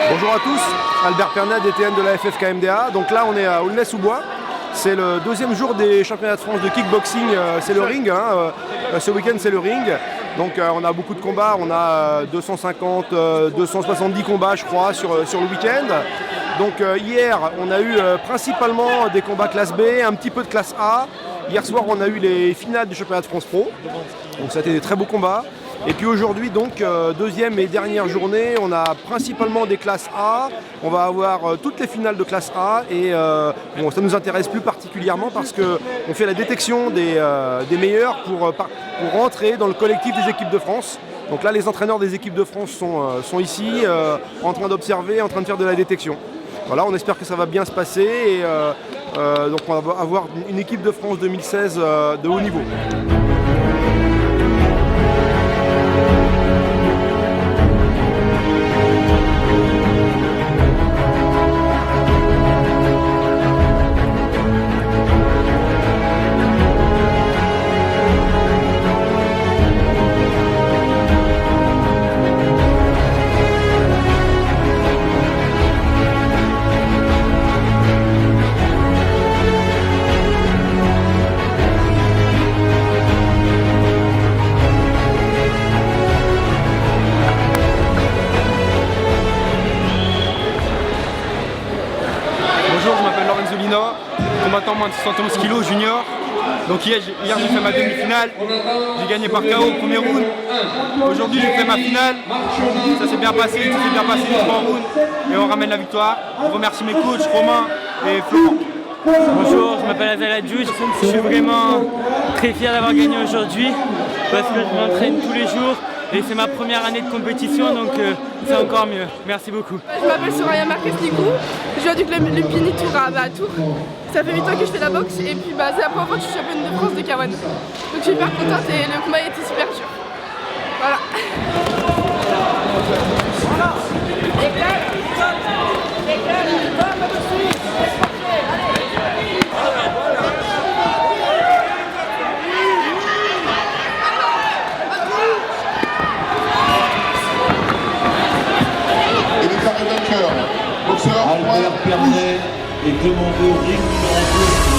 Bonjour à tous, Albert Pernet, DTN de la FFKMDA. Donc là on est à Aulnay-sous-Bois. C'est le deuxième jour des championnats de France de kickboxing, c'est le ring, ce week-end c'est le ring. Donc on a beaucoup de combats, on a 250, 270 combats je crois sur le week-end. Donc hier on a eu principalement des combats classe B, un petit peu de classe A. Hier soir on a eu les finales du championnat de France Pro, donc ça a été des très beaux combats. Et puis aujourd'hui donc deuxième et dernière journée, on a principalement des classes A. On va avoir toutes les finales de classe A et bon, ça nous intéresse plus particulièrement parce qu'on fait la détection des meilleurs pour rentrer dans le collectif des équipes de France. Donc là les entraîneurs des équipes de France sont ici en train d'observer, en train de faire de la détection. Voilà, on espère que ça va bien se passer et donc on va avoir une équipe de France 2016 de haut niveau. Combattant moins de 71 kg junior. Donc hier j'ai fait ma demi-finale, j'ai gagné par KO au premier round. Aujourd'hui j'ai fait ma finale, ça s'est bien passé, tout s'est bien passé les 3 rounds et on ramène la victoire. Je remercie mes coachs Romain et Florent. Bonjour, je m'appelle Azal Adjouj, je suis vraiment très fier d'avoir gagné aujourd'hui parce que je m'entraîne tous les jours et c'est ma première année de compétition donc c'est encore mieux. Merci beaucoup. Je m'appelle Soraya Marquez-Ligou, je viens du club Lumpini Tour à Tours. Ça fait 8 ans que je fais la boxe et puis c'est la première fois que je suis championne de France de K1. Donc je suis hyper contente et le combat était super dur. Voilà. Albert Pernet et commandé au ring numéro 2.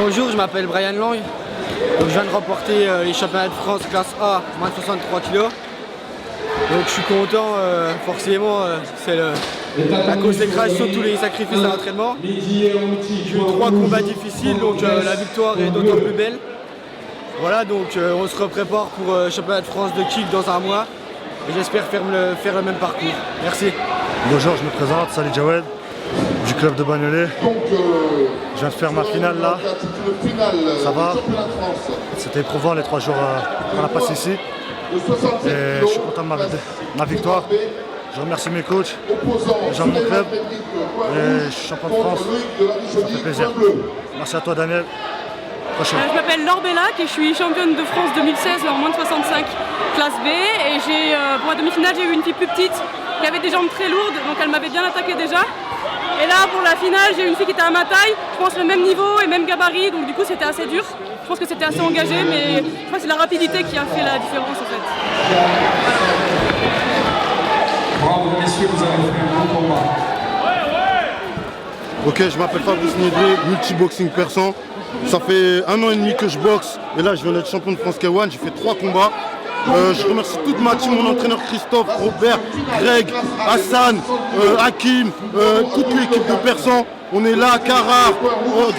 Bonjour, je m'appelle Brian Lang. Donc, je viens de remporter les championnats de France classe A, moins de 63 kg. Donc je suis content, forcément, c'est la consécration de tous les sacrifices à l'entraînement. J'ai eu 3 combats difficiles, donc la victoire est d'autant plus belle. Voilà, donc on se prépare pour le championnat de France de kick dans un mois. Et j'espère faire le même parcours. Merci. Bonjour, je me présente, Salih Jawed, du club de Bagnolet. Je viens de faire ma finale là. Ça va. C'était éprouvant les 3 jours qu'on a passé ici. Et je suis content de ma victoire. Je remercie mes coachs, les gens de mon club. Et je suis champion de France. Ça fait plaisir. Merci à toi Daniel. Je m'appelle Laure Bellac et je suis championne de France 2016 en moins de 65 classe B. Et pour la demi-finale, j'ai eu une fille plus petite qui avait des jambes très lourdes, donc elle m'avait bien attaqué déjà. Et là, pour la finale, j'ai eu une fille qui était à ma taille, je pense le même niveau et même gabarit, donc du coup c'était assez dur. Je pense que c'était assez engagé, mais je crois que c'est la rapidité qui a fait la différence en fait. Bravo messieurs, vous avez fait un bon combat. Ok, je m'appelle Fabrice Niedré, multi-boxing persan. Ça fait 1 an et demi que je boxe et là je viens d'être champion de France K1, j'ai fait 3 combats. Je remercie toute ma team, mon entraîneur Christophe, Robert, Greg, Hassan, Hakim, toute l'équipe de Persan. On est là, Karar,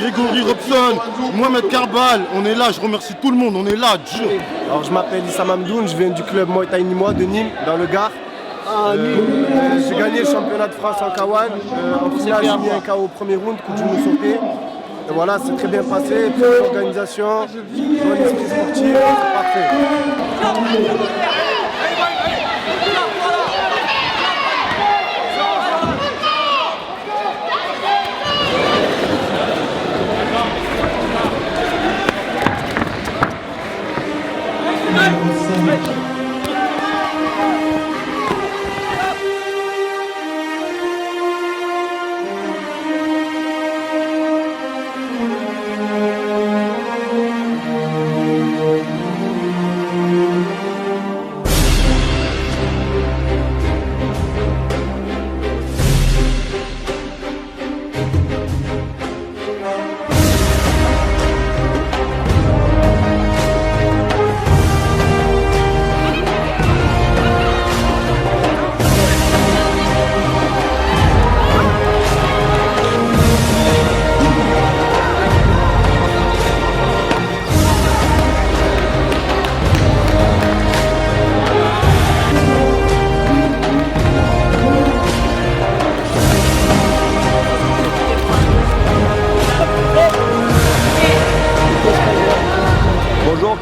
Grégory Robson, Mohamed Karbal, on est là, je remercie tout le monde, on est là, dur. Alors je m'appelle Issa Mamdoun, je viens du club Muay Thai Nîmois de Nîmes, dans le Gard. J'ai gagné le championnat de France en K1. En finale, j'ai mis un KO au premier round, coup du me sauté. Et voilà, c'est très bien passé, très organisation, bon esprit sportif, parfait.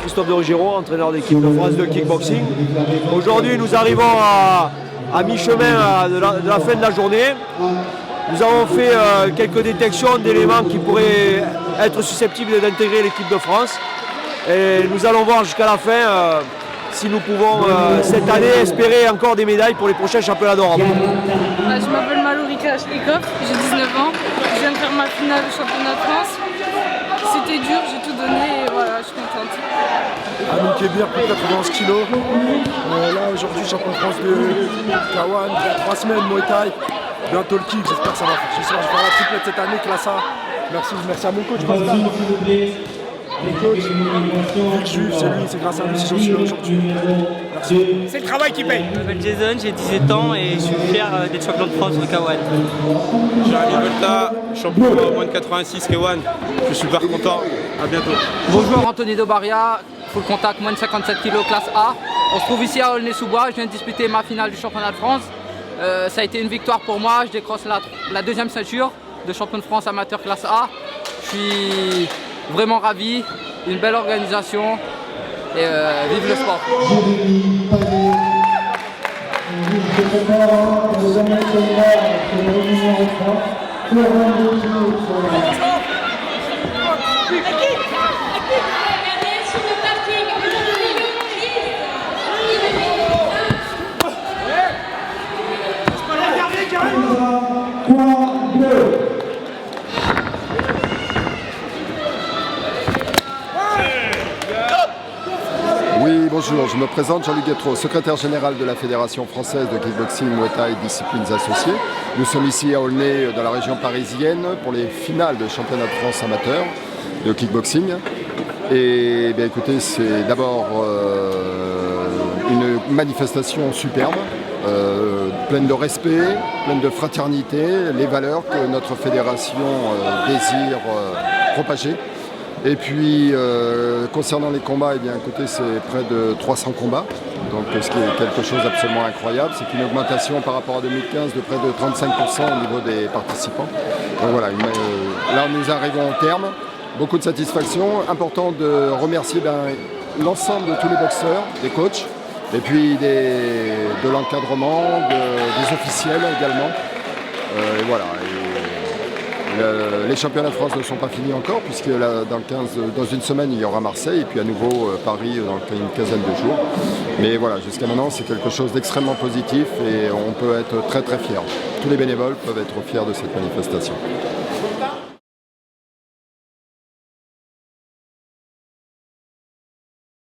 Christophe de Ruggiero, entraîneur d'équipe de France de kickboxing. Aujourd'hui, nous arrivons à mi-chemin de la fin de la journée. Nous avons fait quelques détections d'éléments qui pourraient être susceptibles d'intégrer l'équipe de France. Et nous allons voir jusqu'à la fin si nous pouvons cette année espérer encore des médailles pour les prochains championnats d'Europe. Je m'appelle Malorika Ikoff, j'ai 19 ans. Je viens de faire ma finale du championnat de France. C'était dur, j'ai tout donné et voilà, je suis contente. Amin Kébir pour 91 kg. Là aujourd'hui champion de France de K1, il y a 3 semaines Muay Thai. Bientôt le kick, j'espère que ça va faire. Je vais faire la triplette cette année, classe A. Merci à mon coach Pascal. Mon coach, Vic Juif, c'est grâce à lui si j'en suis là aujourd'hui. Merci. C'est le travail qui paye. Je m'appelle Jason, j'ai 17 ans et je suis fier d'être champion de France de K1. Jérémy Volta, champion moins de 86 K1. Je suis super content. À bientôt. Bonjour, Anthony Dobaria, full contact, moins de 57 kg, classe A. On se trouve ici à Aulnay-sous-Bois, je viens de disputer ma finale du championnat de France. Ça a été une victoire pour moi, je décroche la deuxième ceinture de champion de France amateur classe A. Je suis vraiment ravi, une belle organisation et vive le sport. bonjour, je me présente, Jean-Luc Guetreau, secrétaire général de la Fédération française de kickboxing, Muay Thai et disciplines associées. Nous sommes ici à Aulnay, dans la région parisienne, pour les finales de championnat de France amateur de kickboxing. Et bien, écoutez, c'est d'abord une manifestation superbe, pleine de respect, pleine de fraternité, les valeurs que notre fédération désire propager. Et puis, concernant les combats, eh bien, écoutez, c'est près de 300 combats, donc ce qui est quelque chose d'absolument incroyable. C'est une augmentation par rapport à 2015 de près de 35% au niveau des participants. Donc voilà, là nous arrivons au terme. Beaucoup de satisfaction. Important de remercier l'ensemble de tous les boxeurs, des coachs, et puis de l'encadrement, des officiels également. Et voilà. Les championnats de France ne sont pas finis encore, puisque là, dans une semaine, il y aura Marseille, et puis à nouveau Paris dans une quinzaine de jours. Mais voilà, jusqu'à maintenant, c'est quelque chose d'extrêmement positif et on peut être très très fiers. Tous les bénévoles peuvent être fiers de cette manifestation.